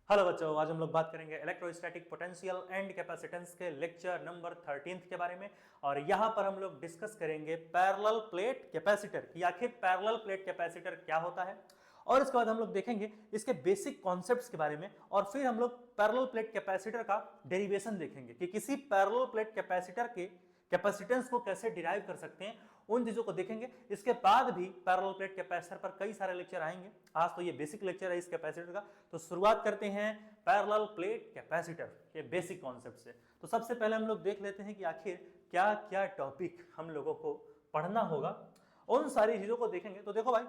Hello बच्चों, आज हम लोग बात करेंगे इलेक्ट्रोस्टैटिक पोटेंशियल एंड कैपेसिटेंस के लेक्चर नंबर 13 के बारे में। और यहां पर हम लोग डिस्कस करेंगे पैरेलल प्लेट कैपेसिटर कि आखिर पैरेलल प्लेट कैपेसिटर क्या होता है, और इसके बाद हम लोग देखेंगे इसके बेसिक कॉन्सेप्ट्स के बारे में। और फिर हम लोग पैरेलल प्लेट कैपेसिटर का डेरिवेशन देखेंगे कि किसी पैरेलल प्लेट कैपेसिटर के कैपेसिटेंस को कैसे डिराइव कर सकते हैं, उन चीजों को देखेंगे। इसके बाद भी पैरेलल प्लेट कैपेसिटर पर कई सारे लेक्चर आएंगे। आज तो ये बेसिक लेक्चर है इस कैपेसिटर का, तो शुरुआत करते हैं पैरेलल प्लेट कैपेसिटर के बेसिक कॉन्सेप्ट से। तो सबसे पहले हम लोग देख लेते हैं कि आखिर क्या क्या टॉपिक हम लोगों को पढ़ना होगा, उन सारी चीजों को देखेंगे। तो देखो भाई,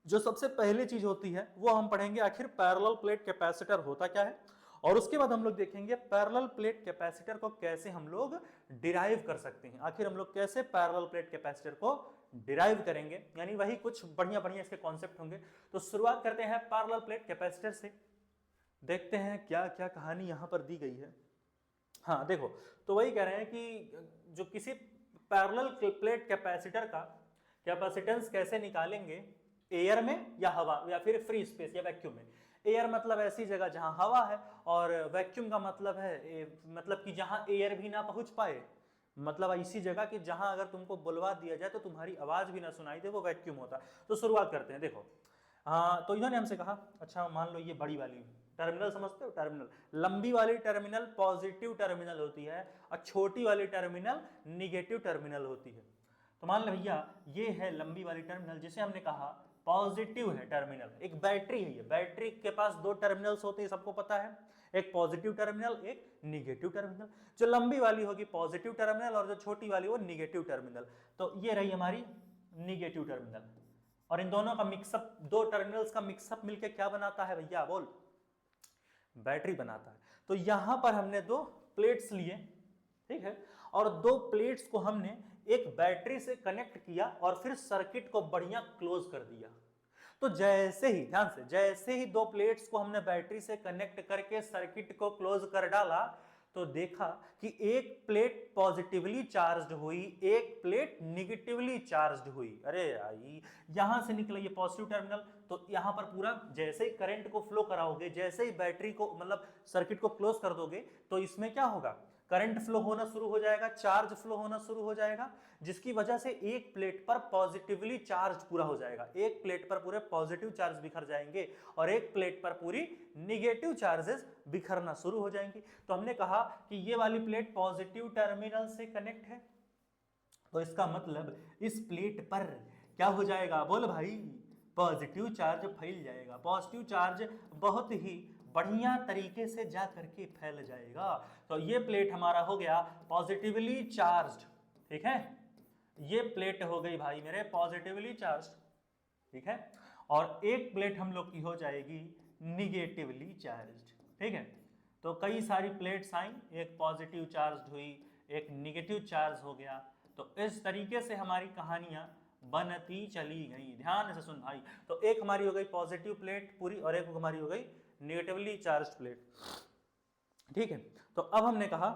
जो सबसे पहली चीज होती है वो हम पढ़ेंगे आखिर पैरेलल प्लेट कैपेसिटर होता क्या है, और उसके बाद हम लोग देखेंगे पैरेलल प्लेट कैपेसिटर को कैसे हम लोग डिराइव कर सकते हैं। आखिर हम लोग कैसे पैरेलल प्लेट कैपेसिटर को डिराइव करेंगे, यानी वही कुछ बढ़िया बढ़िया इसके कॉन्सेप्ट होंगे। तो शुरुआत करते हैं पैरेलल प्लेट कैपेसिटर से, देखते हैं क्या क्या कहानी यहां पर दी गई है। हाँ देखो, तो वही कह रहे हैं कि जो किसी पैरेलल प्लेट कैपेसिटर का कैपेसिटेंस कैसे निकालेंगे, एयर में या हवा या फिर फ्री स्पेस या वैक्यूम में। एयर मतलब ऐसी जगह जहां हवा है, और वैक्यूम का मतलब है मतलब कि जहां एयर भी ना पहुंच पाए, मतलब ऐसी जगह कि जहां अगर तुमको बुलवा दिया जाए तो तुम्हारी आवाज भी ना सुनाई दे, वो वैक्यूम होता है। तो शुरुआत करते हैं। देखो तो इन्होंने हमसे कहा, अच्छा मान लो ये बड़ी वाली टर्मिनल समझते हो, टर्मिनल लंबी वाली टर्मिनल पॉजिटिव टर्मिनल होती है, और छोटी वाली टर्मिनल निगेटिव टर्मिनल होती है। तो मान लो भैया ये है लंबी वाली टर्मिनल, जिसे हमने कहा पॉजिटिव है टर्मिनल। एक बैटरी है, ये बैटरी के पास दो टर्मिनल्स होते हैं, सबको पता है, एक पॉजिटिव टर्मिनल एक निगेटिव टर्मिनल। जो लंबी वाली होगी पॉजिटिव टर्मिनल, और जो छोटी वाली वो निगेटिव टर्मिनल। तो ये रही हमारी निगेटिव टर्मिनल, और इन दोनों का मिक्सअप, दो टर्मिनल्स का मिक्सअप मिलके क्या बनाता है भैया, बोल, बैटरी बनाता है। तो यहां पर हमने दो प्लेट्स लिए, ठीक है, और दो प्लेट्स को हमने एक बैटरी से कनेक्ट किया, और फिर सर्किट को बढ़िया क्लोज कर दिया। तो जैसे ही, ध्यान से, जैसे ही दो प्लेट्स को हमने बैटरी से कनेक्ट करके सर्किट को क्लोज कर डाला, तो देखा कि एक प्लेट पॉजिटिवली चार्ज्ड हुई, एक प्लेट निगेटिवली चार्ज्ड हुई। अरे आई, यहां से निकला ये पॉजिटिव टर्मिनल, तो यहां पर पूरा जैसे ही करंट को फ्लो कराओगे, जैसे ही बैटरी को मतलब सर्किट को क्लोज कर दोगे, तो इसमें क्या होगा, करंट फ्लो होना शुरू हो जाएगा, चार्ज फ्लो होना शुरू हो जाएगा, जिसकी वजह से एक प्लेट पर पॉजिटिवली चार्ज पूरा हो जाएगा। एक प्लेट पर पूरे पॉजिटिव चार्ज बिखर जाएंगे, और एक प्लेट पर पूरी निगेटिव चार्जेस बिखरना शुरू हो जाएंगी। तो हमने कहा कि ये वाली प्लेट पॉजिटिव टर्मिनल से कनेक्ट है, तो इसका मतलब इस प्लेट पर क्या हो जाएगा, बोल भाई, पॉजिटिव चार्ज फैल जाएगा। पॉजिटिव चार्ज बहुत ही बढ़िया तरीके से जा करके फैल जाएगा। तो ये प्लेट हमारा हो गया पॉजिटिवली चार्ज्ड, ठीक है, ये प्लेट हो गई भाई मेरे पॉजिटिवली चार्ज्ड, ठीक है, और एक प्लेट हम लोग की हो जाएगी निगेटिवली चार्ज्ड, ठीक है। तो कई सारी प्लेट्स आई, एक पॉजिटिव चार्ज्ड हुई, एक निगेटिव चार्ज हो गया। तो इस तरीके से हमारी कहानियां बनती चली गई। ध्यान से सुन भाई, तो एक हमारी हो गई पॉजिटिव प्लेट पूरी, और एक हमारी हो गई निगेटिवली चार्ज्ड प्लेट, ठीक है। तो अब हमने कहा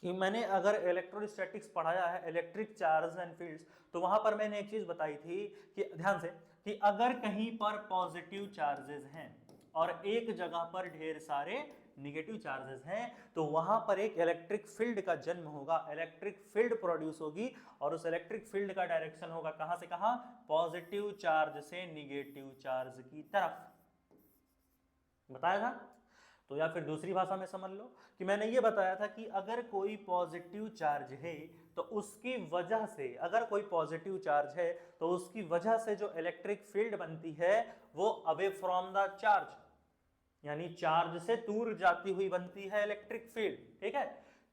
कि मैंने अगर इलेक्ट्रोस्टैटिक्स पढ़ाया है, इलेक्ट्रिक चार्ज एंड फील्ड्स, तो वहां पर मैंने एक चीज बताई थी कि ध्यान से, कि अगर कहीं पर पॉजिटिव चार्जेस हैं और एक जगह पर ढेर सारे निगेटिव चार्जेस हैं, तो वहां पर एक इलेक्ट्रिक फील्ड का जन्म होगा, इलेक्ट्रिक फील्ड प्रोड्यूस होगी, और उस इलेक्ट्रिक फील्ड का डायरेक्शन होगा कहां से कहां, पॉजिटिव चार्ज से निगेटिव चार्ज की तरफ। बताया था। तो या फिर दूसरी भाषा में समझ लो कि मैंने ये बताया था कि अगर कोई पॉजिटिव चार्ज है, तो उसकी वजह से, अगर कोई पॉजिटिव चार्ज है तो उसकी वजह से जो इलेक्ट्रिक फील्ड बनती है वो अवे फ्रॉम द चार्ज, यानी चार्ज से दूर जाती हुई बनती है इलेक्ट्रिक फील्ड, ठीक है।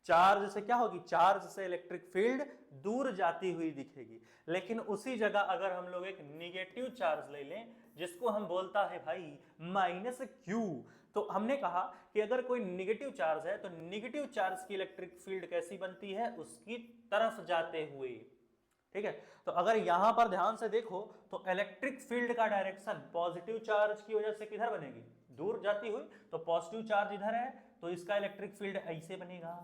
चार्ज से क्या होगी, चार्ज से इलेक्ट्रिक फील्ड दूर जाती हुई दिखेगी। लेकिन उसी जगह अगर हम लोग एक निगेटिव चार्ज ले लें, जिसको हम बोलता है भाई माइनस क्यू, तो हमने कहा कि अगर कोई निगेटिव चार्ज है तो निगेटिव चार्ज की इलेक्ट्रिक फील्ड कैसी बनती है, उसकी तरफ जाते हुए, ठीक है। तो अगर यहां पर ध्यान से देखो तो इलेक्ट्रिक फील्ड का डायरेक्शन पॉजिटिव चार्ज की वजह से किधर बनेगी, दूर जाती हुई। तो पॉजिटिव चार्ज इधर है, तो इसका इलेक्ट्रिक फील्ड ऐसे बनेगा।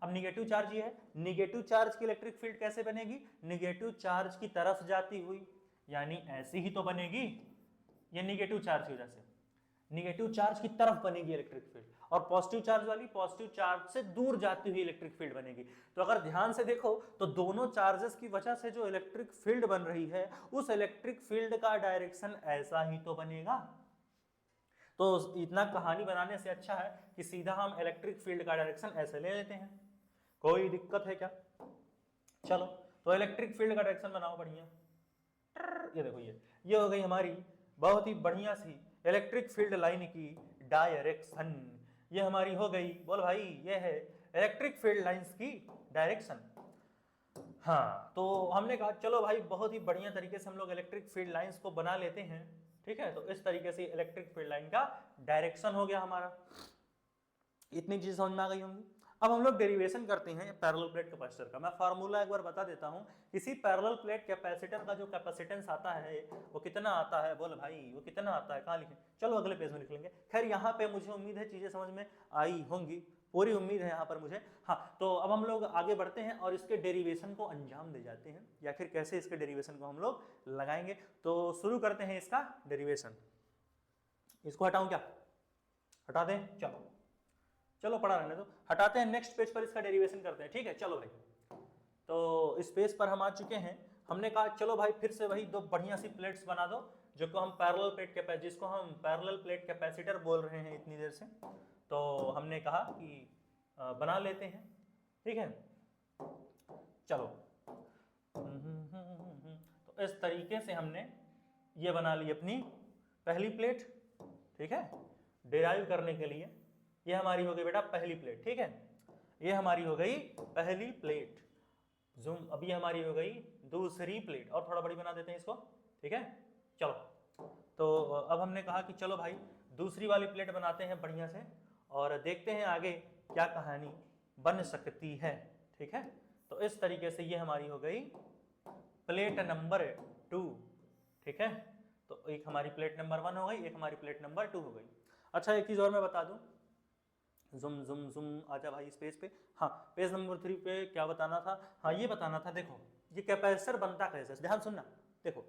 अब निगेटिव चार्ज ये है, निगेटिव चार्ज की इलेक्ट्रिक फील्ड कैसे बनेगी, निगेटिव चार्ज की तरफ जाती हुई, यानी ऐसी ही तो बनेगी, ये निगेटिव चार्ज की वजह से। निगेटिव चार्ज की तरफ बनेगी इलेक्ट्रिक फील्ड, और पॉजिटिव चार्ज वाली पॉजिटिव चार्ज से दूर जाती हुई इलेक्ट्रिक फील्ड बनेगी। तो अगर ध्यान से देखो तो दोनों चार्जेस की वजह से जो इलेक्ट्रिक फील्ड बन रही है उस इलेक्ट्रिक फील्ड का डायरेक्शन ऐसा ही तो बनेगा। तो इतना कहानी बनाने से अच्छा है कि सीधा हम इलेक्ट्रिक फील्ड का डायरेक्शन ऐसे ले लेते हैं। कोई दिक्कत है क्या? चलो तो इलेक्ट्रिक फील्ड का डायरेक्शन बनाओ बढ़िया। ये देखो ये हो गई हमारी बहुत ही बढ़िया सी इलेक्ट्रिक फील्ड लाइन की डायरेक्शन। ये हमारी हो गई, बोल भाई, ये है इलेक्ट्रिक फील्ड लाइंस की डायरेक्शन। हाँ, तो हमने कहा चलो भाई बहुत ही बढ़िया तरीके से हम लोग इलेक्ट्रिक फील्ड लाइंस को बना लेते हैं। ठीक है, तो इस तरीके से इलेक्ट्रिक फील्ड लाइन का डायरेक्शन हो गया हमारा। इतनी चीज समझ में आ गई होंगी। अब हम लोग डेरिवेशन करते हैं पैरेलल प्लेट कैपेसिटर का। मैं फार्मूला एक बार बता देता हूं। किसी पैरेलल प्लेट कैपेसिटर का जो कैपेसिटेंस आता है वो कितना आता है, बोल भाई वो कितना आता है, कहाँ लिखें? चलो अगले पेज में लिख लेंगे। खैर यहाँ पे मुझे उम्मीद है चीजें समझ में आई होंगी, पूरी उम्मीद है यहाँ पर मुझे। हाँ, तो अब हम लोग आगे बढ़ते हैं और इसके डेरिवेशन को अंजाम दे जाते हैं, या फिर कैसे इसके डेरिवेशन को हम लोग लगाएंगे। तो शुरू करते हैं इसका डेरिवेशन। इसको हटाऊं क्या? हटा दें? चलो चलो पढ़ा रहने दो, हटाते हैं। नेक्स्ट पेज पर इसका डेरिवेशन करते हैं। ठीक है, चलो भाई। तो इस पेज पर हम आ चुके हैं। हमने कहा चलो भाई फिर से वही दो बढ़िया सी प्लेट्स बना दो जो को हम पैरेलल प्लेट कैपेसिटर, जिसको हम पैरेलल प्लेट कैपेसिटर बोल रहे हैं इतनी देर से। तो हमने कहा कि बना लेते हैं। ठीक है, चलो। तो इस तरीके से हमने ये बना ली अपनी पहली प्लेट। ठीक है, डिराइव करने के लिए ये हमारी हो गई बेटा पहली प्लेट। ठीक है, ये हमारी हो गई पहली प्लेट। जूम, अभी हमारी हो गई दूसरी प्लेट, और थोड़ा बड़ी बना देते हैं इसको। ठीक है, चलो। तो अब हमने कहा कि चलो भाई दूसरी वाली प्लेट बनाते हैं बढ़िया से, और देखते हैं आगे क्या कहानी बन सकती है। ठीक है, तो इस तरीके से ये हमारी हो गई प्लेट नंबर 2। ठीक है, तो एक हमारी प्लेट नंबर 1 हो गई, एक हमारी प्लेट नंबर 2 हो गई। अच्छा, एक चीज और मैं बता दूं, जुम जुम जुम आजा भाई इस पेज पे। हाँ, पेज नंबर 3 पे क्या बताना था? हाँ, ये बताना था। देखो ये कैपेसिटर बनता कैसे, ध्यान सुनना। देखो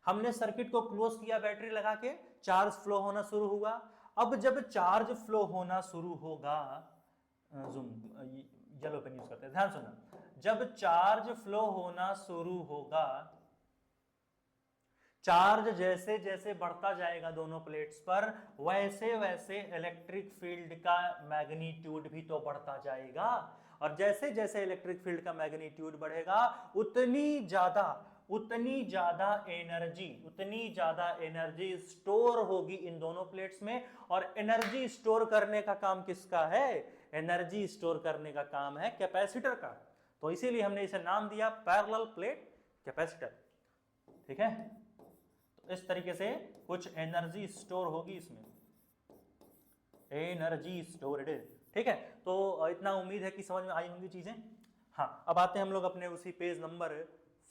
हमने सर्किट को क्लोज किया, बैटरी लगा के, चार्ज फ्लो होना शुरू हुआ। अब जब चार्ज फ्लो होना शुरू होगा, जूम येलो पेन यूज करते हैं, ध्यान सुनना। जब चार्ज फ्लो होना शुरू होगा, चार्ज जैसे जैसे बढ़ता जाएगा दोनों प्लेट्स पर, वैसे वैसे इलेक्ट्रिक फील्ड का मैग्नीट्यूड भी तो बढ़ता जाएगा। और जैसे जैसे इलेक्ट्रिक फील्ड का मैग्नीट्यूड बढ़ेगा उतनी ज्यादा एनर्जी स्टोर होगी इन दोनों प्लेट्स में। और एनर्जी स्टोर करने का काम किसका है? एनर्जी स्टोर करने का काम है कैपेसिटर का। तो इसीलिए हमने इसे नाम दिया पैरेलल प्लेट कैपेसिटर। ठीक है, इस तरीके से कुछ एनर्जी स्टोर होगी इसमें, एनर्जी स्टोर्ड। ठीक है, तो इतना उम्मीद है कि समझ में आई होंगी चीजें। हाँ, अब आते हैं हम लोग अपने उसी पेज नंबर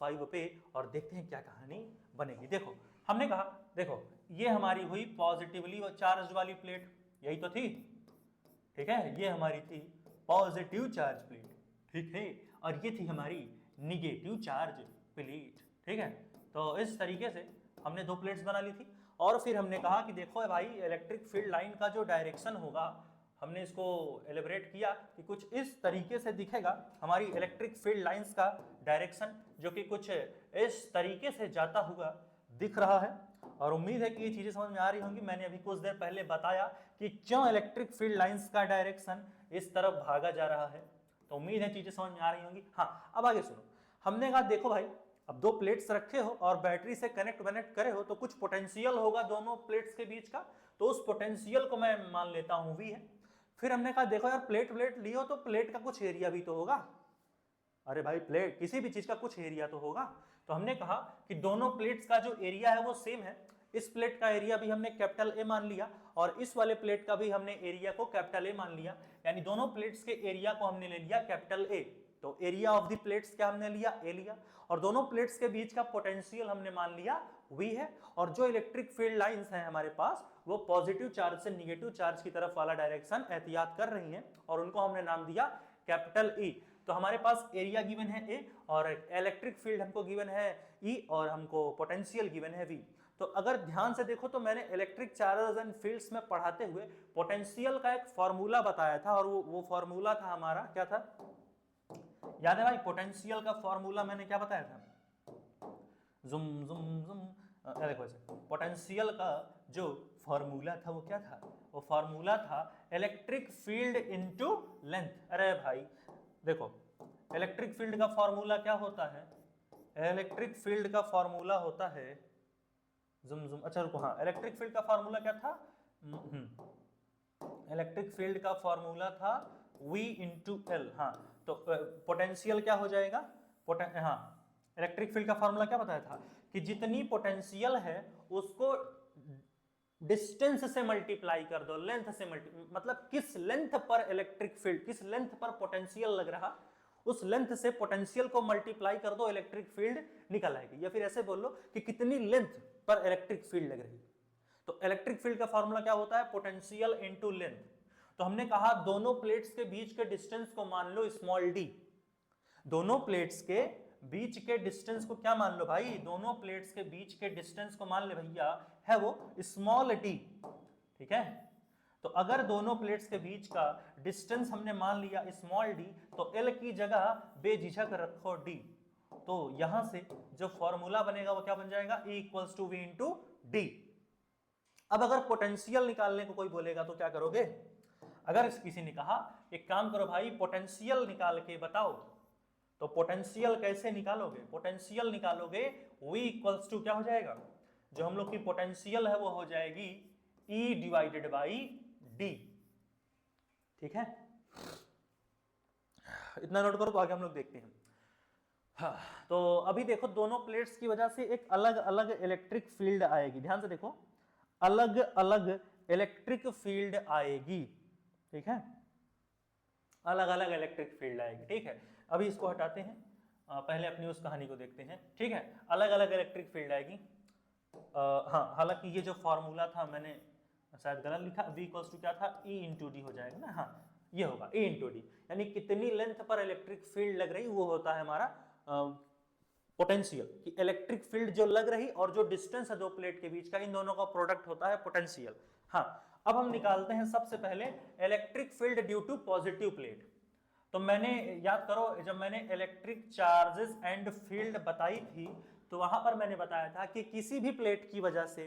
5 पे और देखते हैं क्या कहानी बनेगी। देखो हमने कहा, देखो ये हमारी हुई पॉजिटिवली चार्ज वाली प्लेट, यही तो थी। ठीक है, ये हमारी थी पॉजिटिव चार्ज प्लेट। ठीक है, और ये थी हमारी निगेटिव चार्ज प्लेट। ठीक है, तो इस तरीके से हमने दो प्लेट्स बना ली थी। और फिर हमने कहा कि देखो भाई इलेक्ट्रिक फील्ड लाइन का जो डायरेक्शन होगा, हमने इसको एलिब्रेट किया कि कुछ इस तरीके से दिखेगा हमारी इलेक्ट्रिक फील्ड लाइंस का डायरेक्शन, जो कि कुछ इस तरीके से जाता हुआ दिख रहा है। और उम्मीद है कि ये चीजें समझ में आ रही होंगी। मैंने अभी कुछ देर पहले बताया कि क्यों इलेक्ट्रिक फील्ड लाइंस का डायरेक्शन इस तरफ भागा जा रहा है, तो उम्मीद है चीजें समझ में आ रही होंगी। हाँ, अब आगे सुनो। हमने कहा देखो भाई, अब दो प्लेट्स रखे हो और बैटरी से कनेक्ट करे हो, तो कुछ पोटेंशियल होगा दोनों प्लेट्स के बीच का, तो उस पोटेंशियल को मैं मान लेता हूं V है। फिर हमने कहा देखो यार, प्लेट ली हो तो प्लेट का कुछ एरिया भी तो होगा। अरे भाई, प्लेट किसी भी चीज का कुछ एरिया तो होगा। तो हमने कहा कि दोनों प्लेट्स का जो एरिया है वो सेम है। इस प्लेट का एरिया भी हमने कैपिटल A मान लिया, और इस वाले प्लेट का भी हमने एरिया को कैपिटल A मान लिया, यानी दोनों प्लेट्स के एरिया को हमने ले लिया कैपिटल A। तो एरिया ऑफ द प्लेट्स क्या हमने लिया? A लिया। और दोनों प्लेट्स के बीच का पोटेंशियल हमने मान लिया V है। और जो इलेक्ट्रिक फील्ड लाइंस हैं हमारे पास, वो पॉजिटिव चार्ज से निगेटिव चार्ज की तरफ वाला डायरेक्शन एहतियात कर रही हैं, और उनको हमने नाम दिया कैपिटल E। तो हमारे पास एरिया गिवन है A, और इलेक्ट्रिक फील्ड हमको गिवन है E, और हमको पोटेंशियल गिवन है V। तो अगर ध्यान से देखो तो मैंने इलेक्ट्रिक चार्जेस एंड फील्ड्स में पढ़ाते हुए पोटेंशियल का एक फॉर्मूला बताया था, और वो फॉर्मूला था हमारा क्या था, याद है भाई? पोटेंशियल का फॉर्मूला मैंने क्या बताया था? जुम जुम जुम देखो ऐसे, पोटेंशियल का जो फॉर्मूला था वो क्या था? वो फॉर्मूला था इलेक्ट्रिक फील्ड इनटू लेंथ। अरे भाई देखो, इलेक्ट्रिक फील्ड का फॉर्मूला क्या होता है? इलेक्ट्रिक फील्ड का फॉर्मूला होता है जुम जुम, अच्छा रुको, हाँ, इलेक्ट्रिक फील्ड का फॉर्मूला क्या था? इलेक्ट्रिक फील्ड का फॉर्मूला था V इंटू एल। हाँ, तो पोटेंशियल क्या हो जाएगा? हाँ, इलेक्ट्रिक फील्ड का फॉर्मूला क्या बताया था कि जितनी पोटेंशियल है उसको डिस्टेंस से मल्टीप्लाई कर दो, लेंथ से मतलब किस लेंथ पर इलेक्ट्रिक फील्ड, किस लेंथ पर पोटेंशियल लग रहा, उस लेंथ से पोटेंशियल को मल्टीप्लाई कर दो, इलेक्ट्रिक फील्ड निकल आएगी। या फिर ऐसे बोल लो कि कितनी लेंथ पर इलेक्ट्रिक फील्ड लग रही। तो इलेक्ट्रिक फील्ड का फॉर्मूला क्या होता है? Potential into length. तो हमने कहा दोनों प्लेट्स के बीच के डिस्टेंस को मान लो स्मॉल डी। दोनों प्लेट्स के बीच के डिस्टेंस को क्या मान लो भाई? दोनों प्लेट्स के बीच के डिस्टेंस को मान ले भैया है वो स्मॉल डी। ठीक है, तो अगर दोनों प्लेट्स के बीच का डिस्टेंस हमने मान लिया स्मॉल डी, तो एल की जगह बेझिझक रखो डी। तो यहां से जो फॉर्मूला बनेगा वो क्या बन जाएगा? E equals to V into D. अब अगर पोटेंशियल निकालने को कोई बोलेगा तो क्या करोगे? अगर किसी ने कहा एक काम करो भाई, पोटेंशियल निकाल के बताओ, तो पोटेंशियल कैसे निकालोगे? पोटेंशियल निकालोगे V इक्वल्स टू क्या हो जाएगा? जो हम लोग की पोटेंशियल है वो हो जाएगी E डिवाइडेड बाई D। ठीक है, इतना नोट करो, तो आगे हम लोग देखते हैं। हाँ, तो अभी देखो दोनों प्लेट्स की वजह से एक अलग अलग इलेक्ट्रिक फील्ड आएगी। ध्यान से देखो, अलग अलग इलेक्ट्रिक फील्ड आएगी। ठीक है, अलग अलग इलेक्ट्रिक फील्ड आएगी। ठीक है, अभी इसको हटाते हैं, पहले अपनी उस कहानी को देखते हैं। ठीक है, अलग अलग इलेक्ट्रिक फील्ड आएगी। हाँ, हालांकि ये जो फॉर्मूला था मैंने शायद गलत लिखा, V इक्वल्स टू क्या था? E इंटू डी हो जाएगा ना। हाँ, ये होगा E इंटू डी, यानी कितनी लेंथ पर इलेक्ट्रिक फील्ड लग रही वो होता है हमारा पोटेंशियल। कि इलेक्ट्रिक फील्ड जो लग रही और जो डिस्टेंस है दो प्लेट के बीच का, इन दोनों का प्रोडक्ट होता है पोटेंशियल। हाँ, अब हम निकालते हैं सबसे पहले electric field due to positive plate. तो मैंने याद करो, जब मैंने इलेक्ट्रिक चार्जेस एंड फील्ड बताई थी तो वहां पर मैंने बताया था कि किसी भी प्लेट की वजह से,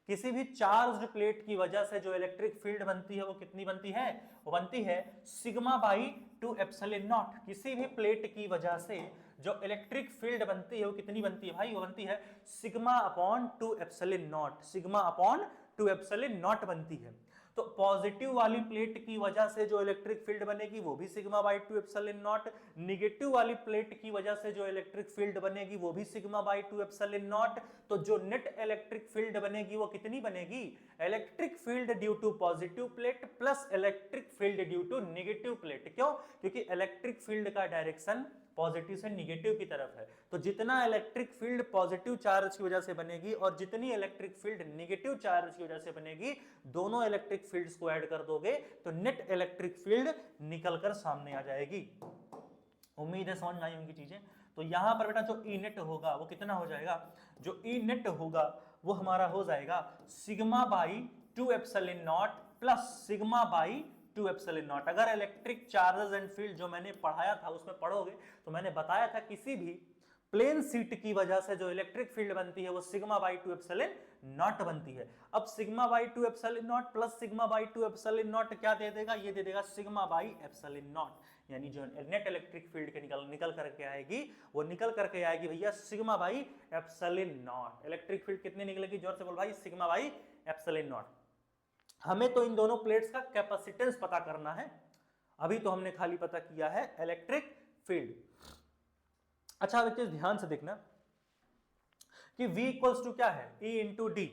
किसी भी चार्ज्ड प्लेट की वजह से जो इलेक्ट्रिक फील्ड बनती है वो कितनी बनती है? वो बनती है सिग्मा बाई 2 एप्सिलॉन नॉट। किसी भी प्लेट की वजह से जो इलेक्ट्रिक फील्ड बनती है वो कितनी बनती है भाई? वो बनती है sigma upon 2 epsilon not. Sigma upon 2 epsilon not बनती है। तो पॉजिटिव वाली प्लेट की वजह से जो इलेक्ट्रिक फील्ड बनेगी वो भी sigma by 2 epsilon not. Negative वाली प्लेट की वजह से जो इलेक्ट्रिक फील्ड बनेगी वो भी सिग्मा बाई 2 एप्सिलॉन नॉट। तो जो नेट इलेक्ट्रिक फील्ड बनेगी वो कितनी बनेगी? Electric field due to positive plate plus electric field due to negative plate. क्यों? क्योंकि इलेक्ट्रिक फील्ड का डायरेक्शन पॉजिटिव से निगेटिव की तरफ है। तो जितना इलेक्ट्रिक फील्ड पॉजिटिव चार्ज की वजह से बनेगी और जितनी इलेक्ट्रिक फील्ड निगेटिव चार्ज की वजह से बनेगी, दोनों इलेक्ट्रिक फील्ड्स को ऐड कर दोगे तो नेट इलेक्ट्रिक फील्ड निकलकर सामने आ जाएगी। उम्मीद है समझ में आई होंगी चीजें। तो यहां पर बेटा जो ई नेट होगा वो कितना हो जाएगा? जो ई नेट होगा वो हमारा हो जाएगा sigma by 2 epsilon not plus sigma by 2 epsilon not. अगर इलेक्ट्रिक चार्जेस एंड फील्ड जो मैंने पढ़ाया था उसमें पढ़ोगे तो मैंने बताया था किसी भी प्लेन सीट की वजह से जो इलेक्ट्रिक फील्ड बनती है वो सिग्मा बाई 2 एप्सिलॉन नॉट बनती है। अब sigma by 2 epsilon not plus sigma by 2 epsilon not क्या दे देगा? ये दे देगा सिग्मा बाई एप्सिलॉन नॉट। यानी जो नेट इलेक्ट्रिक फील्ड के निकल करके आएगी वो निकल करके आएगी भैया sigma by epsilon not. Electric field कितनी निकलेगी? जोर से बोल भाई, सिग्मा बाई एप्सिलॉन नॉट। हमें तो इन दोनों प्लेट्स का कैपेसिटेंस पता करना है, अभी तो हमने खाली पता किया है इलेक्ट्रिक फील्ड। अच्छा, अब एक चीज ध्यान से देखना कि V इक्वल्स टू क्या है? E into D.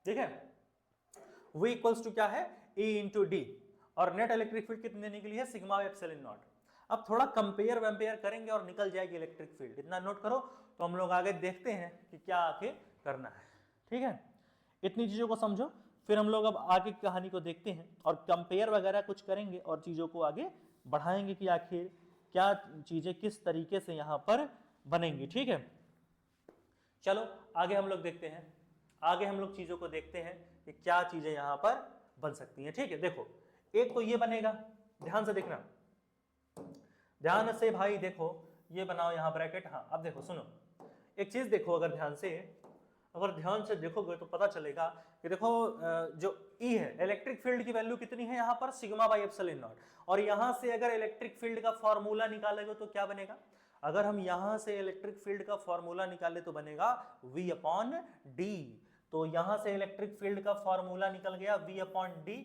ठीक है, V इक्वल्स टू क्या है? E into D. और नेट इलेक्ट्रिक फील्ड कितने निकली है? Sigma epsilon not. अब थोड़ा कंपेयर वंपेयर करेंगे और निकल जाएगी इलेक्ट्रिक फील्ड। इतना नोट करो, तो हम लोग आगे देखते हैं कि क्या आगे करना है। ठीक है, इतनी चीजों को समझो, फिर हम लोग अब आगे की कहानी को देखते हैं और कंपेयर वगैरह कुछ करेंगे और चीजों को आगे बढ़ाएंगे कि आखिर क्या चीजें किस तरीके से यहां पर बनेंगी। ठीक है, चलो आगे हम लोग देखते हैं। आगे हम लोग चीजों को देखते हैं कि क्या चीजें यहां पर बन सकती हैं। ठीक है, देखो एक तो ये बनेगा, ध्यान से देखना, ध्यान से भाई देखो, ये बनाओ यहां ब्रैकेट। हाँ अब देखो सुनो, एक चीज देखो, अगर ध्यान से देखोगे तो पता चलेगा कि देखो जो E है, इलेक्ट्रिक फील्ड की वैल्यू कितनी है यहाँ पर, सिग्मा बाई एप्सिलॉन नॉट। और यहां से अगर इलेक्ट्रिक फील्ड का फॉर्मूला निकालेंगे तो क्या बनेगा, अगर हम यहां से इलेक्ट्रिक फील्ड का फॉर्मूला निकाले तो बनेगा V अपॉन डी। तो यहां से इलेक्ट्रिक फील्ड का फॉर्मूला निकल गया V अपॉन डी,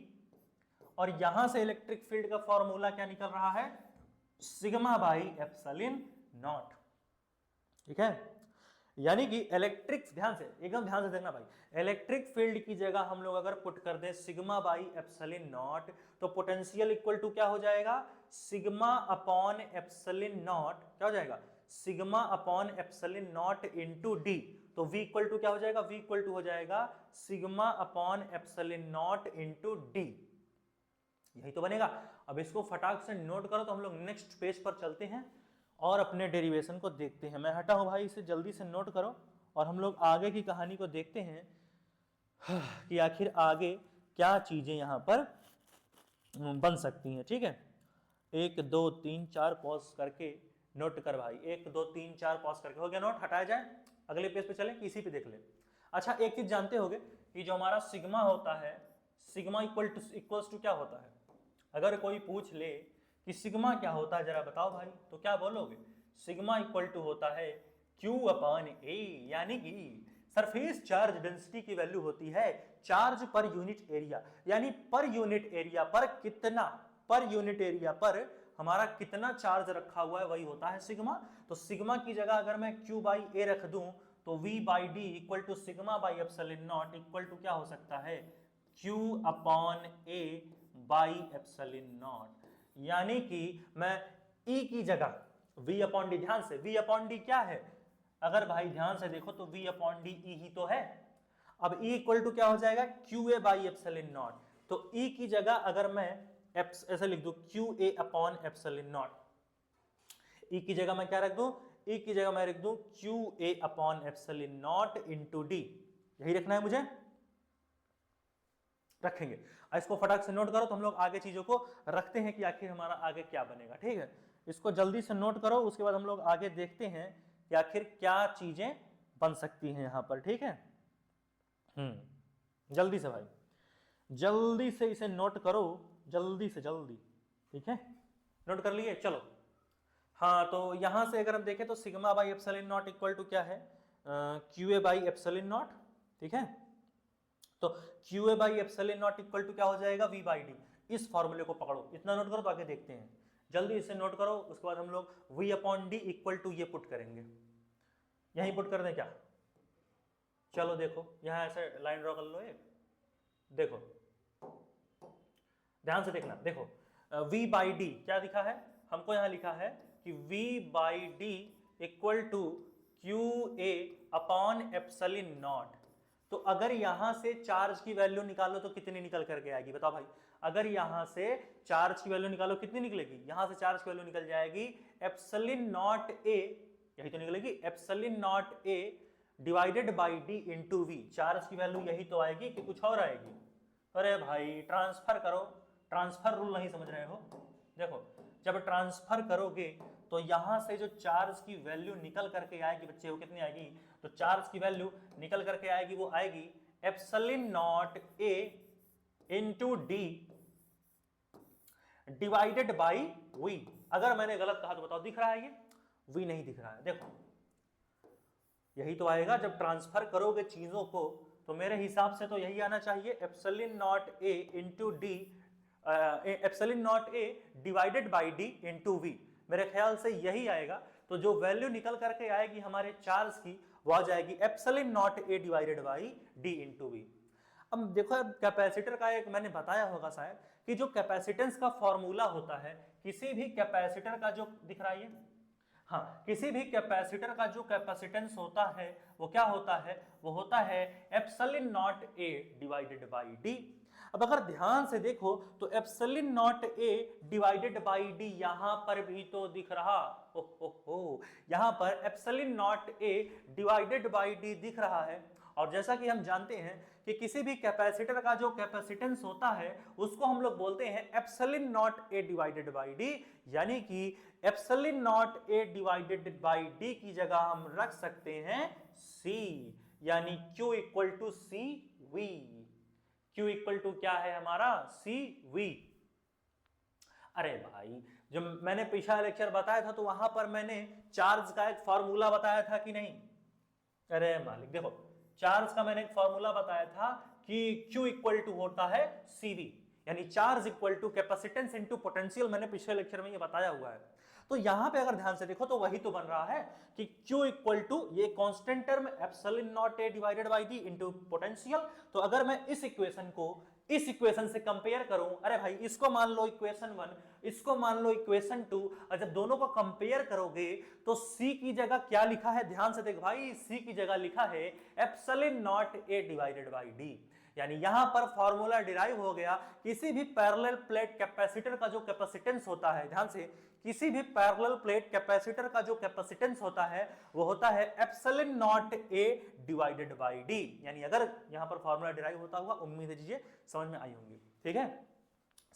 और यहां से इलेक्ट्रिक फील्ड का फॉर्मूला क्या निकल रहा है, सिग्मा बाई एप्सिलॉन नॉट। ठीक है, यानी कि इलेक्ट्रिक, ध्यान से एकदम ध्यान से देखना भाई, इलेक्ट्रिक फील्ड की जगह हम लोग अगर पुट कर दें सिग्मा बाई एप्सिलॉन नॉट, तो पोटेंशियल इक्वल टू क्या हो जाएगा, सिग्मा अपॉन एप्सिलॉन नॉट, क्या हो जाएगा, sigma upon epsilon naught into D. तो V इक्वल टू क्या हो जाएगा, V इक्वल टू हो जाएगा sigma upon epsilon naught into D, यही तो बनेगा। अब इसको फटाक से नोट करो, तो हम लोग नेक्स्ट पेज पर चलते हैं और अपने डेरिवेशन को देखते हैं। मैं हटा हूं भाई, इसे जल्दी से नोट करो और हम लोग आगे की कहानी को देखते हैं कि आखिर आगे क्या चीजें यहां पर बन सकती हैं। ठीक है, 1 2 3 4 पॉज करके नोट कर भाई, 1 2 3 4 पॉज करके हो गया नोट, हटाया जाए, अगले पेज पे चले, किसी पे देख ले। अच्छा एक चीज जानते होगे कि जो हमारा सिग्मा होता है, सिग्मा इक्वल्स टू क्या होता है, अगर कोई पूछ ले कि सिग्मा क्या होता है जरा बताओ भाई, तो क्या बोलोगे, सिग्मा इक्वल टू होता है Q अपॉन A, यानी कि सरफेस चार्ज डेंसिटी की वैल्यू होती है चार्ज पर यूनिट एरिया, यानी पर यूनिट एरिया पर कितना, पर यूनिट एरिया पर हमारा कितना चार्ज रखा हुआ है, वही होता है सिग्मा। तो सिग्मा की जगह अगर मैं Q बाई A रख दूं तो V by D equal to sigma by epsilon naught equal to क्या हो सकता है, Q upon A by epsilon not, यानी कि मैं E की जगह V अपॉन डी, ध्यान से V अपॉन डी क्या है, अगर भाई ध्यान से देखो तो V अपॉन डी E ही तो है। अब E इक्वल टू क्या हो जाएगा, QA बाई एप्सिलॉन नॉट। तो E की जगह अगर मैं ऐसे लिख दूं QA upon epsilon not, E की जगह मैं क्या रख दूं, E की जगह मैं रख दूं QA upon epsilon naught into D, यही रखना है मुझे, रखेंगे। इसको फटाक से नोट करो, तो हम लोग आगे चीजों को रखते हैं कि आखिर हमारा आगे क्या बनेगा। ठीक है, इसको जल्दी से नोट करो, उसके बाद हम लोग आगे देखते हैं कि आखिर क्या चीजें बन सकती हैं यहां पर। ठीक है, जल्दी से भाई, जल्दी से इसे नोट करो, जल्दी से जल्दी। ठीक है, नोट कर लिए, चलो। हाँ तो यहां से अगर हम देखें तो sigma by epsilon naught equal to क्या है, QA बाई एप्सिलॉन नॉट। ठीक है, तो QA by epsilon naught equal to क्या हो जाएगा, V बाई डी। इस फॉर्मूले को पकड़ो, इतना नोट करो तो आगे देखते हैं, जल्दी इसे नोट करो। उसके बाद हम लोग V upon D equal to ये पुट करेंगे, यहीं पुट कर दें क्या, चलो देखो यहां ऐसे लाइन ड्रॉ कर लो एक, देखो ध्यान से देखना, देखो V बाई डी क्या लिखा है, हमको यहां लिखा है कि V by D equal to QA upon epsilon naught. तो अगर यहां से चार्ज की वैल्यू निकालो तो कितनी निकल करके आएगी, बताओ भाई, अगर यहां से चार्ज की वैल्यू निकालो कितनी निकलेगी, यहां से चार्ज की वैल्यू निकल जाएगी एप्सिलॉन नॉट A, यही तो निकलेगी, epsilon naught A divided by D into V. Charge की वैल्यू यही तो आएगी कि कुछ और आएगी, अरे भाई ट्रांसफर करो, ट्रांसफर रूल नहीं समझ रहे हो, देखो जब ट्रांसफर करोगे तो यहां से जो चार्ज की वैल्यू निकल करके आएगी बच्चे, वो कितनी आएगी, तो चार्ज की वैल्यू निकल करके आएगी, वो आएगी epsilon naught A into D divided by V. अगर मैंने गलत कहा तो बताओ, दिख रहा है ये, वी नहीं दिख रहा है, देखो यही तो आएगा जब ट्रांसफर करोगे चीजों को, तो मेरे हिसाब से तो यही आना चाहिए, epsilon naught A into D, epsilon naught A divided by D into V, मेरे ख्याल से यही आएगा। तो जो वैल्यू निकल करके आएगी हमारे चार्ज की, वो आ जाएगी epsilon naught A divided by D into V. अब देखो कैपेसिटर का एक मैंने बताया होगा शायद कि जो कैपेसिटेंस का फॉर्मूला होता है, किसी भी कैपेसिटर का जो दिख रहा है, हाँ किसी भी कैपेसिटर का जो कैपेसिटेंस होता है वो क्या होता है, वो होता है epsilon naught A divided by D. अब अगर ध्यान से देखो तो epsilon naught A divided by D यहां पर भी तो दिख रहा, हो यहां पर epsilon naught A divided by D दिख रहा है, और जैसा कि हम जानते हैं कि किसी भी कैपेसिटर का जो कैपेसिटेंस होता है उसको हम लोग बोलते हैं epsilon naught A divided by D, यानी कि epsilon naught A divided by D की जगह हम रख सकते हैं सी, यानी Q equal to C V. Q equal to क्या है हमारा, सी वी। अरे भाई जब मैंने पिछला लेक्चर बताया था तो वहां पर मैंने चार्ज का एक फॉर्मूला बताया था कि नहीं? अरे मालिक देखो, चार्ज का मैंने एक फॉर्मूला बताया था कि Q इक्वल टू होता है CV, यानी charge equal to capacitance into potential, मैंने पिछले लेक्चर में ये बताया हुआ है। तो यहां पे अगर ध्यान से देखो तो वही तो बन रहा है कि Q इक्वल टू ये constant term epsilon naught A divided by D into potential. तो अगर मैं इस इक्वेशन को इस इक्वेशन से कंपेयर करूं, अरे भाई इसको मान लो इक्वेशन 1, इसको मान लो इक्वेशन 2, और जब दोनों को कंपेयर करोगे तो C की जगह क्या लिखा है, ध्यान से देख भाई, C की जगह लिखा है epsilon naught A divided by D, यानी यहां पर फॉर्मूला डिराइव हो गया किसी भी पैरेलल प्लेट कैपेसिटर का जो कैपेसिटेंस होता है, ध्यान से, किसी भी पैरेलल प्लेट कैपेसिटर का जो कैपेसिटेंस होता है वो होता है epsilon naught A divided by D, यानी अगर यहां पर फॉर्मूला डिराइव होता हुआ, उम्मीद है जी समझ में आई होंगी, ठीक है।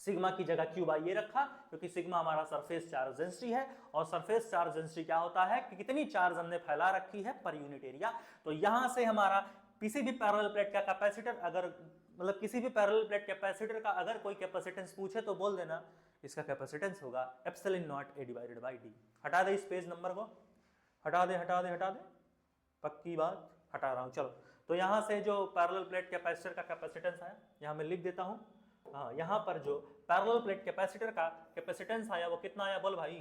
सिग्मा की जगह क्यू बाई ये रखा क्योंकि सिग्मा हमारा सरफेस चार्ज डेंसिटी है, और सरफेस चार्ज डेंसिटी क्या होता है कि कितनी चार्ज हमने फैला रखी है पर यूनिट एरिया। तो यहां से हमारा किसी भी पैरेलल प्लेट का कैपेसिटर, अगर मतलब किसी भी पैरेलल प्लेट कैपेसिटर का अगर कोई कैपेसिटेंस पूछे तो बोल देना इसका कैपेसिटेंस होगा epsilon naught A divided by D. हटा दे इस पेज नंबर को, हटा दे हटा दे हटा दे, पक्की बात, हटा रहा हूं। चलो तो यहां से जो पैरेलल प्लेट कैपेसिटर का कैपेसिटेंस आया यहां मैं लिख देता हूं। हाँ, यहां पर जो पैरेलल प्लेट कैपेसिटर का कैपेसिटेंस आया वो कितना आया, बोल भाई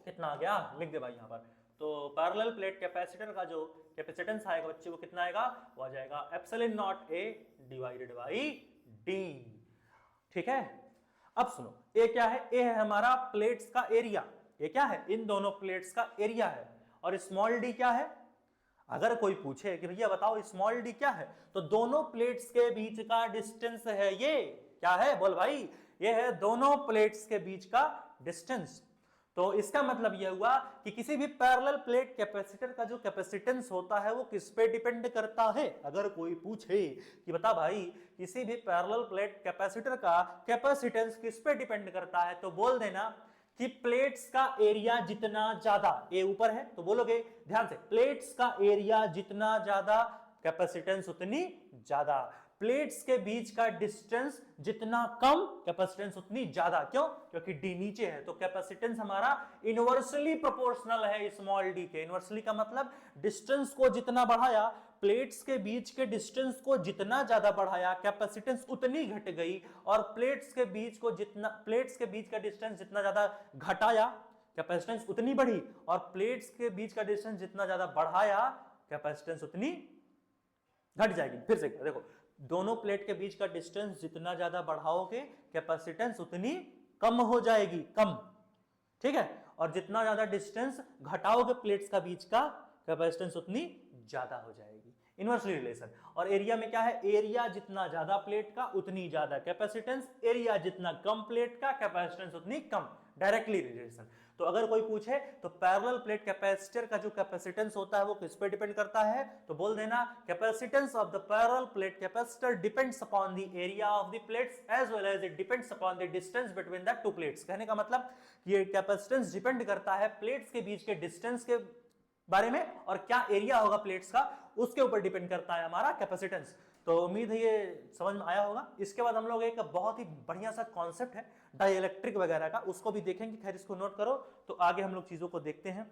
कितना आ गया, लिख दे भाई यहां पर। तो पैरेलल प्लेट कैपेसिटर का जो कैपेसिटेंस आएगा बच्चे वो कितना आएगा, वो आ जाएगा epsilon naught A divided by D, ठीक है। अब सुनो, ए क्या है, ए है हमारा प्लेट्स का एरिया, ये क्या है, इन दोनों प्लेट्स का एरिया है, और स्मॉल डी क्या है, अगर कोई पूछे कि भैया बताओ स्मॉल डी क्या है, तो दोनों प्लेट्स के बीच का डिस्टेंस है, ये क्या है, बोल भाई, ये है दोनों प्लेट्स के बीच का डिस्टेंस। तो इसका मतलब यह हुआ कि किसी भी पैरेलल प्लेट कैपेसिटर का जो कैपेसिटेंस होता है वो किस पे डिपेंड करता है। अगर कोई पूछे कि बता भाई किसी भी पैरेलल प्लेट कैपेसिटर का कैपेसिटेंस किस पे डिपेंड करता है, तो बोल देना कि प्लेट्स का एरिया जितना ज्यादा, ए ऊपर है तो बोलोगे ध्यान से, प्लेट्स का एरिया जितना ज्यादा कैपेसिटेंस उतनी ज्यादा, प्लेट्स के बीच का डिस्टेंस जितना कम कैपेसिटेंस उतनी ज्यादा। क्यों? क्योंकि डी नीचे है, तो कैपेसिटेंस हमारा इनवर्सली प्रोपोर्शनल है स्मॉल डी के। इनवर्सली का मतलब डिस्टेंस को जितना बढ़ाया, प्लेट्स के बीच के डिस्टेंस को जितना ज्यादा बढ़ाया कैपेसिटेंस उतनी घट गई, और प्लेट्स के बीच का डिस्टेंस जितना ज्यादा घटाया कैपेसिटेंस उतनी बढ़ी, और प्लेट्स के बीच का डिस्टेंस जितना ज्यादा बढ़ाया कैपेसिटेंस उतनी घट जाएगी। फिर से देखो, दोनों प्लेट के बीच का डिस्टेंस जितना ज्यादा बढ़ाओगे कैपेसिटेंस उतनी कम हो जाएगी, कम, ठीक है, और जितना ज्यादा डिस्टेंस घटाओगे प्लेट्स का बीच का कैपेसिटेंस उतनी ज्यादा हो जाएगी, इनवर्सली रिलेशन। और एरिया में क्या है, एरिया जितना ज्यादा प्लेट का उतनी ज्यादा कैपेसिटेंस, एरिया जितना कम प्लेट का कैपेसिटेंस उतनी कम, डायरेक्टली रिलेशन। तो अगर कोई पूछे तो पैरेलल प्लेट कैपेसिटर का जो कैपेसिटेंस होता है वो किस पे डिपेंड करता है, तो बोल देना capacitance of the parallel plate capacitor depends upon the area of the plates as well as it depends upon the distance between the two plates. कहने का मतलब ये कैपेसिटेंस डिपेंड करता है प्लेट्स के बीच के डिस्टेंस के बारे में, और क्या एरिया होगा प्लेट्स का उसके ऊपर डिपेंड करता है हमारा कैपेसिटेंस। तो उम्मीद है ये समझ में आया होगा। इसके बाद हम लोग एक बहुत ही बढ़िया सा कॉन्सेप्ट है डाइइलेक्ट्रिक वगैरह का, उसको भी देखेंगे। खैर इसको नोट करो, तो आगे हम लोग चीजों को देखते हैं।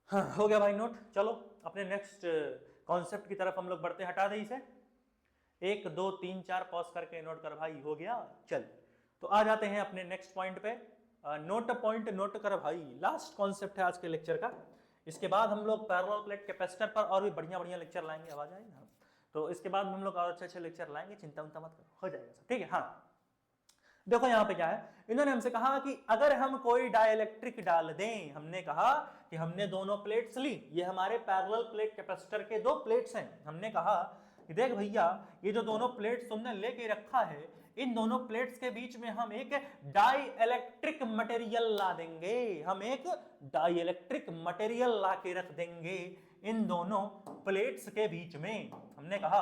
हाँ, हो गया भाई नोट। चलो अपने नेक्स्ट कॉन्सेप्ट की तरफ हम लोग बढ़ते हैं। हटा दे इसे, 1 2 3 4 पॉज करके नोट कर भाई, हो गया। चल तो आ जाते हैं अपने नेक्स्ट पॉइंट पे। नोट पॉइंट नोट कर भाई, लास्ट कॉन्सेप्ट है आज के लेक्चर का। इसके बाद हम लोग पैरेलल प्लेट कैपेसिटर पर और भी बढ़िया बढ़िया लेक्चर लाएंगे, आवाज आई ना, तो इसके बाद हम लोग और अच्छे अच्छे लेक्चर लाएंगे, चिंता उनता मत करो, हो जाएगा सब, ठीक है। हाँ देखो यहाँ पे क्या है, इन्होंने हमसे कहा कि अगर हम कोई डाइइलेक्ट्रिक डाल दें, हमने कहा कि हमने दोनों प्लेट्स ली, ये हमारे पैरेलल प्लेट कैपेसिटर के 2 प्लेट्स हैं। हमने कहा कि देख भैया ये जो दोनों प्लेट्स तुमने लेके रखा है, इन दोनों प्लेट्स के बीच में हम एक डाइइलेक्ट्रिक मटेरियल ला देंगे, हम एक डाइइलेक्ट्रिक मटेरियल ला के रख देंगे। इन दोनों प्लेट्स के बीच में। हमने कहा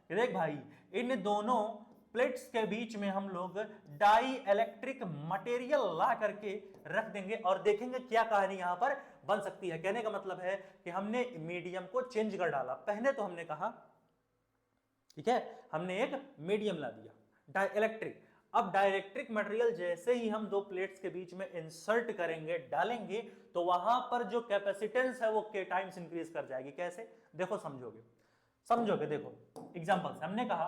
कि देख भाई, इन दोनों प्लेट्स के बीच में हम लोग डाई इलेक्ट्रिक मटेरियल ला करके रख देंगे और देखेंगे क्या कहानी यहां पर बन सकती है। कहने का मतलब है कि हमने मीडियम को चेंज कर डाला। पहले तो हमने कहा, ठीक है, हमने एक मीडियम ला दिया डाई इलेक्ट्रिक। अब डाइलेक्ट्रिक मटेरियल जैसे ही हम दो प्लेट्स के बीच में इंसर्ट करेंगे, डालेंगे, तो वहां पर जो कैपेसिटेंस है वो के टाइम्स इंक्रीज कर जाएगी। कैसे? देखो, समझोगे। देखो एग्जांपल से हमने कहा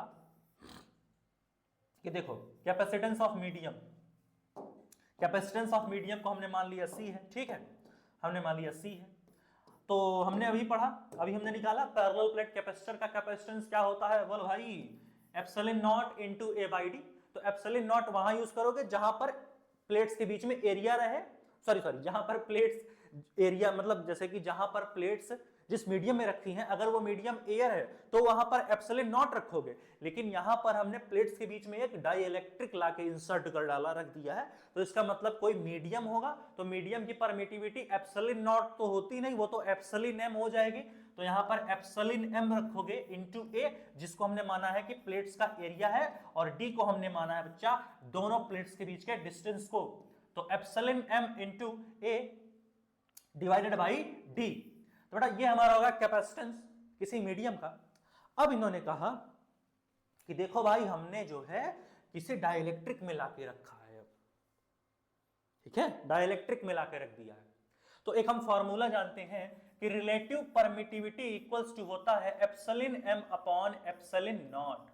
कि देखो कैपेसिटेंस ऑफ मीडियम को हमने मान लिया C है, ठीक है, हमने मान लिया C है। तो हमने अभी पढ़ा, अभी हमने निकाला पैरेलल प्लेट कैपेसिटर का कैपेसिटेंस क्या होता है। बोल भाई, epsilon naught into A by D। तो एप्सिलॉन नॉट वहां यूज करोगे जहां पर प्लेट्स के बीच में एरिया रहे, सॉरी जहां पर प्लेट्स एरिया, मतलब जैसे कि जहां पर प्लेट्स जिस मीडियम में रखी हैं, अगर वो मीडियम एयर है तो वहां पर एप्सिलॉन नॉट रखोगे। लेकिन यहां पर हमने प्लेट्स के बीच में एक डाई इलेक्ट्रिक लाके इंसर्ट कर डाला, रख दिया है, तो इसका मतलब कोई मीडियम होगा, तो मीडियम की परमिटिविटी एप्सिलॉन नॉट तो होती नहीं, वो तो एप्सिलॉन एम हो जाएगी। तो यहां पर एप्सिलॉन एम रखोगे इनटू ए, जिसको हमने माना है कि प्लेट्स का एरिया है, और डी को हमने माना है बच्चा दोनों प्लेट्स के बीच के डिस्टेंस को। तो epsilon M into A divided by D. तो बेटा ये हमारा होगा कैपेसिटेंस किसी मीडियम का। अब इन्होंने कहा कि देखो भाई, हमने जो है किसी डाइलेक्ट्रिक में लाके रखा है, अब ठीक है, डाइलेक्ट्रिक में लाके रख दिया है। तो एक हम फॉर्मूला जानते हैं कि रिलेटिव परमिटिविटी इक्वल्स टू होता है epsilon M upon epsilon naught.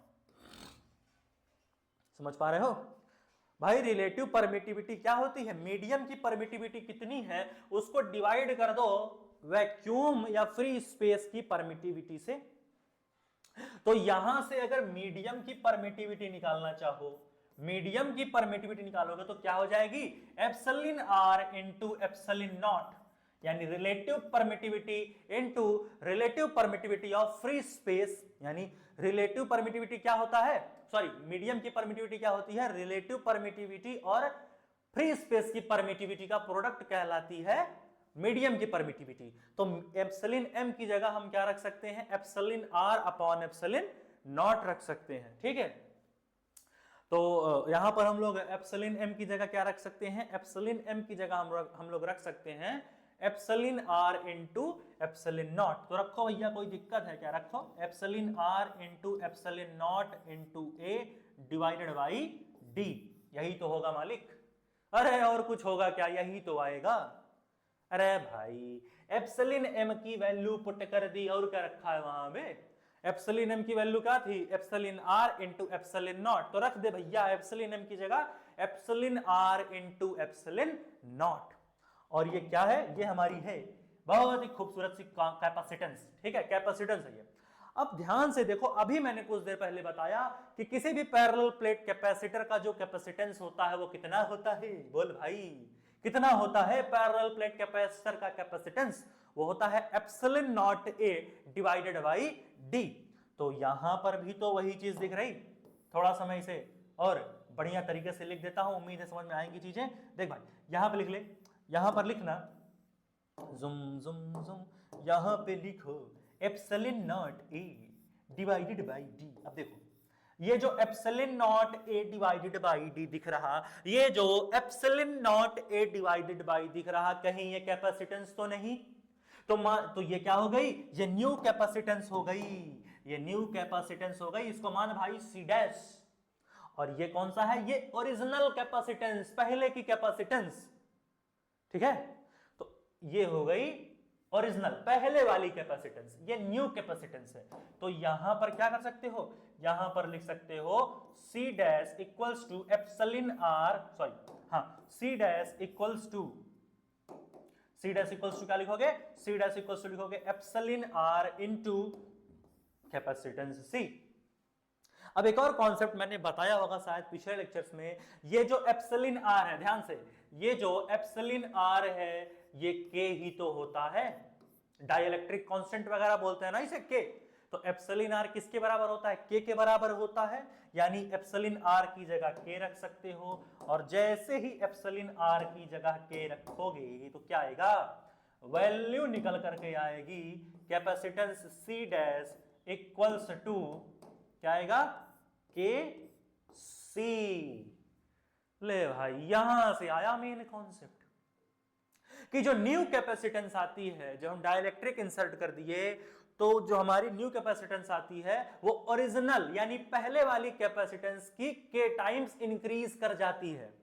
समझ पा रहे हो भाई? रिलेटिव परमिटिविटी क्या होती है? मीडियम की परमिटिविटी कितनी है उसको डिवाइड कर दो वैक्यूम या फ्री स्पेस की परमिटिविटी से। तो यहां से अगर मीडियम की परमिटिविटी निकालना चाहो, मीडियम की परमिटिविटी निकालोगे तो क्या हो जाएगी? Epsilon are into epsilon not, यानी relative permittivity into relative permittivity of free space. यानी रिलेटिव परमिटिविटी क्या होता है, सॉरी मीडियम की परमिटिविटी क्या होती है? रिलेटिव परमिटिविटी और फ्री स्पेस की परमिटिविटी का प्रोडक्ट कहलाती है मीडियम की परमिटिविटी। तो एप्सिलॉन एम की जगह हम क्या रख सकते हैं? Epsilon R upon epsilon naught रख सकते हैं, ठीक है। तो यहां पर हम लोग एप्सिलॉन एम की जगह क्या रख सकते हैं? एप्सिलॉन एम की जगह हम लोग रख सकते हैं epsilon are into epsilon naught. तो रखो भैया, कोई दिक्कत है क्या? रखो epsilon are into epsilon naught into A divided by D. यही तो होगा मालिक। अरे और कुछ होगा क्या? यही तो आएगा। अरे भाई, एप्सिलॉन एम की वैल्यू पुट कर दी, और क्या रखा है वहां पे? एप्सिलॉन एम की वैल्यू क्या थी? Epsilon are into epsilon naught. तो रख दे भैया एप्सिलॉन एम की जगह epsilon are into epsilon naught. और ये क्या है? ये हमारी है बहुत ही खूबसूरत सी कैपेसिटेंस, ठीक है, कैपेसिटेंस है ये। अब ध्यान से देखो, अभी मैंने कुछ देर पहले बताया कि किसी भी पैरेलल प्लेट कैपेसिटर का जो कैपेसिटेंस होता है वो कितना होता है? बोल भाई, कितना होता है पैरेलल प्लेट कैपेसिटर का कैपेसिटेंस? वो होता है epsilon naught A divided by D. तो यहां पर भी तो वही चीज दिख रही, थोड़ा समय से और बढ़िया तरीके से लिख देता हूं, उम्मीद है समझ में आएंगी चीजें। देख भाई, यहां पे लिख ले, यहां पर लिखना जुम जुम जुम, यहां पे लिखो epsilon naught A divided by D. अब देखो, ये जो epsilon naught A divided by D दिख रहा, ये जो epsilon naught A divided by दिख रहा, कहीं ये कैपेसिटेंस तो नहीं? तो ये क्या हो गई? ये न्यू कैपेसिटेंस हो गई, ये न्यू कैपेसिटेंस हो गई। इसको मान भाई सी डैश। और ये कौन सा है? ये ओरिजिनल कैपेसिटेंस, पहले की कैपेसिटेंस, ठीक है। तो ये हो गई ओरिजिनल, पहले वाली कैपेसिटेंस, ये न्यू कैपेसिटेंस है। तो यहां पर क्या कर सकते हो? यहां पर लिख सकते हो C dash equals to epsilon R, sorry हाँ, C डैश इक्वल्स टू क्या लिखोगे? C डैश इक्वल्स टू लिखोगे epsilon are into capacitance C। अब एक और कॉन्सेप्ट मैंने बताया होगा शायद पिछले लेक्चर्स में, ये जो एप्सिलॉन आर है, ध्यान से, ये जो एप्सिलॉन आर है ये K ही तो होता है, डाइलेक्ट्रिक कांस्टेंट वगैरह बोलते हैं ना इसे K। तो एप्सिलॉन आर किसके बराबर होता है? K के बराबर होता है, यानी एप्सिलॉन आर की जगह K रख सकते हो। और जैसे ही एप्सिलॉन आर की जगह K रखोगे तो क्या आएगा? वैल्यू निकल करके आएगी capacitance C dash equals to क्या आएगा के सी। ले भाई यहां से आया मेन कॉन्सेप्ट कि जो न्यू कैपेसिटेंस आती है, जब हम डाइलेक्ट्रिक इंसर्ट कर दिए तो जो हमारी न्यू कैपेसिटेंस आती है वो ओरिजिनल यानी पहले वाली कैपेसिटेंस की के टाइम्स इंक्रीज कर जाती है।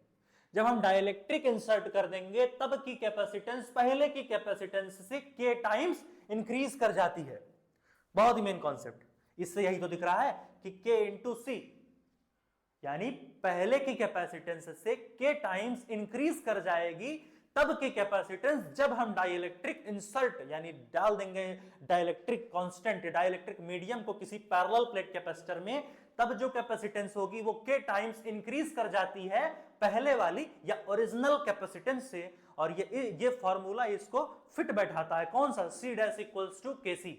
जब हम डाइलेक्ट्रिक इंसर्ट कर देंगे तब की कैपेसिटेंस पहले की कैपेसिटेंस से के टाइम्स इंक्रीज कर जाती है। बहुत ही मेन कॉन्सेप्ट, इससे यही तो दिख रहा है कि के इंटू सी यानी पहले की कैपेसिटेंस से के टाइम्स इंक्रीज कर जाएगी तब की कैपेसिटेंस जब हम डाइलेक्ट्रिक इंसर्ट यानी डाल देंगे डाइलेक्ट्रिक कांस्टेंट डाइलेक्ट्रिक मीडियम को किसी पैरेलल प्लेट कैपेसिटर में, तब जो कैपेसिटेंस होगी वो के टाइम्स इंक्रीज कर जाती है पहले वाली या ओरिजिनल कैपेसिटेंस से। और ये फॉर्मूला इसको फिट बैठाता है, कौन सा, C dash equals to KC।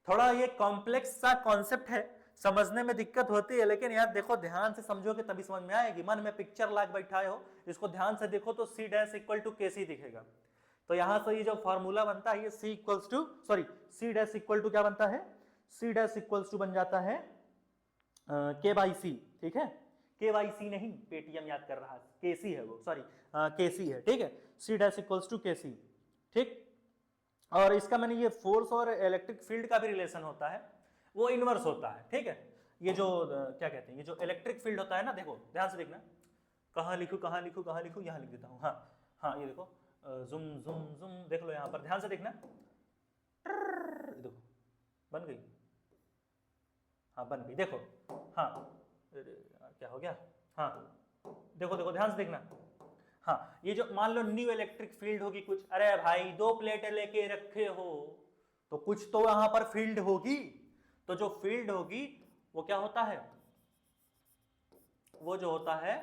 थोड़ा ये कॉम्प्लेक्स सा कॉन्सेप्ट है, समझने में दिक्कत होती है, लेकिन यार देखो ध्यान से समझोगे तभी समझ में आएगी। मन में पिक्चर लाग बैठाए हो, इसको ध्यान से देखो तो C dash equal to KC दिखेगा। तो यहां से ये जो फॉर्मूला बनता है ये C डैश इक्वल टू क्या बनता है, C डैश इक्वल्स टू बन जाता है K बाई C, ठीक है, K बाई C नहीं, पेटीएम याद कर रहा है, KC है वो, सॉरी KC है, ठीक है, C dash equals to KC, ठीक। और इसका मैंने ये फोर्स और इलेक्ट्रिक फील्ड का भी रिलेशन होता है, वो इनवर्स होता है, ठीक है। ये जो क्या कहते हैं, ये जो इलेक्ट्रिक फील्ड होता है ना, देखो ध्यान से देखना, कहाँ लिखूं कहाँ लिखूं कहाँ लिखूं, यहाँ लिख देता हूँ, हाँ हाँ, ये देखो जुम जुम जुम, देख लो यहाँ पर, ध्यान से देखना, देखो बन गई, हाँ बन गई, देखो, हाँ क्या हो गया, हाँ देखो देखो ध्यान से देखना, हाँ ये जो मान लो न्यू इलेक्ट्रिक फील्ड होगी कुछ, अरे भाई दो प्लेटें लेके रखे हो तो कुछ तो यहां पर फील्ड होगी, तो जो फील्ड होगी वो क्या होता है, वो जो होता है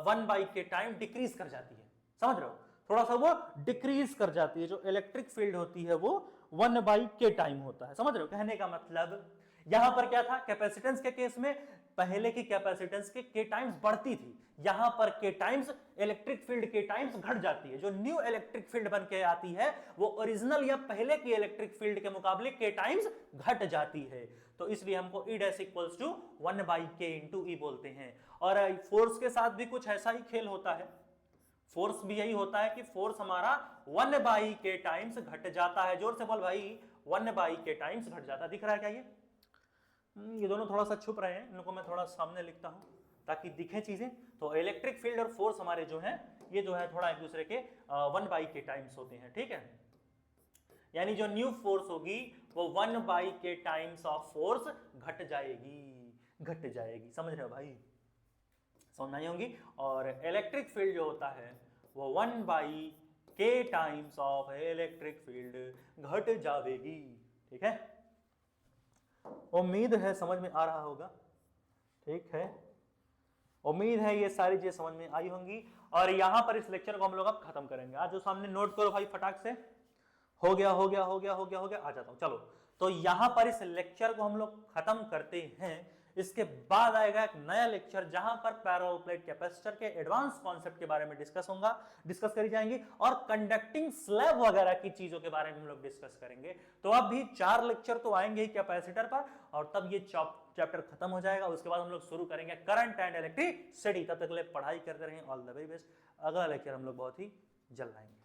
1 के टाइम डिक्रीज कर जाती है, समझ रहे हो, थोड़ा सा वो डिक्रीज कर जाती है। जो इलेक्ट्रिक फील्ड होती है वो 1 के टाइम होता है, समझ रहे हो, कहने का मतलब यहां पर क्या था, कैपेसिटेंस के केस में पहले की कैपेसिटेंस के टाइम्स बढ़ती थी, यहां पर के टाइम्स इलेक्ट्रिक फील्ड के टाइम्स घट जाती है। जो न्यू इलेक्ट्रिक फील्ड बन के आती है वो ओरिजिनल या पहले की इलेक्ट्रिक फील्ड के मुकाबले के टाइम्स घट जाती है, तो इसलिए हमको E dash equals to 1/k into E बोलते हैं। और फोर्स के साथ भी कुछ ऐसा ही खेल होता है, फोर्स भी यही होता है कि फोर्स हमारा 1/k टाइम्स घट जाता है, जोर से बोल भाई, 1/k टाइम्स घट जाता है, दिख रहा है क्या ये दोनों थोड़ा सा छुप रहे हैं, इनको मैं थोड़ा सामने लिखता हूं ताकि दिखे चीजें। तो इलेक्ट्रिक फील्ड और फोर्स हमारे जो हैं ये जो है थोड़ा एक दूसरे के 1/k टाइम्स होते हैं, ठीक है, यानी जो न्यू फोर्स होगी वो 1/k टाइम्स ऑफ फोर्स घट जाएगी, समझ रहे हो भाई, समझ आई होंगी। और इलेक्ट्रिक फील्ड जो होता है वो 1/k times of electric field घट जाएगी, ठीक है। उम्मीद है समझ में आ रहा होगा, ठीक है, उम्मीद है ये सारी चीजें समझ में आई होंगी। और यहां पर इस लेक्चर को हम लोग अब खत्म करेंगे। आज जो सामने नोट करो भाई फटाक से, हो गया आ जाता हूं, चलो। तो यहां पर इस लेक्चर को हम लोग खत्म करते हैं, इसके बाद आएगा एक नया लेक्चर जहां पर पैरेलल प्लेट कैपेसिटर के एडवांस कॉन्सेप्ट के बारे में डिस्कस करी जाएंगी और कंडक्टिंग स्लैब वगैरह की चीजों के बारे में हम लोग डिस्कस करेंगे। तो अब भी 4 लेक्चर तो आएंगे ही कैपेसिटर पर, और तब ये चैप्टर खत्म हो जाएगा। उसके बाद हम लोग शुरू करेंगे करंट एंड इलेक्ट्रिसिटी। तब तक के लिए पढ़ाई करते रहें, ऑल द वेरी बेस्ट। अगला लेक्चर हम लोग बहुत ही जल्द आएंगे।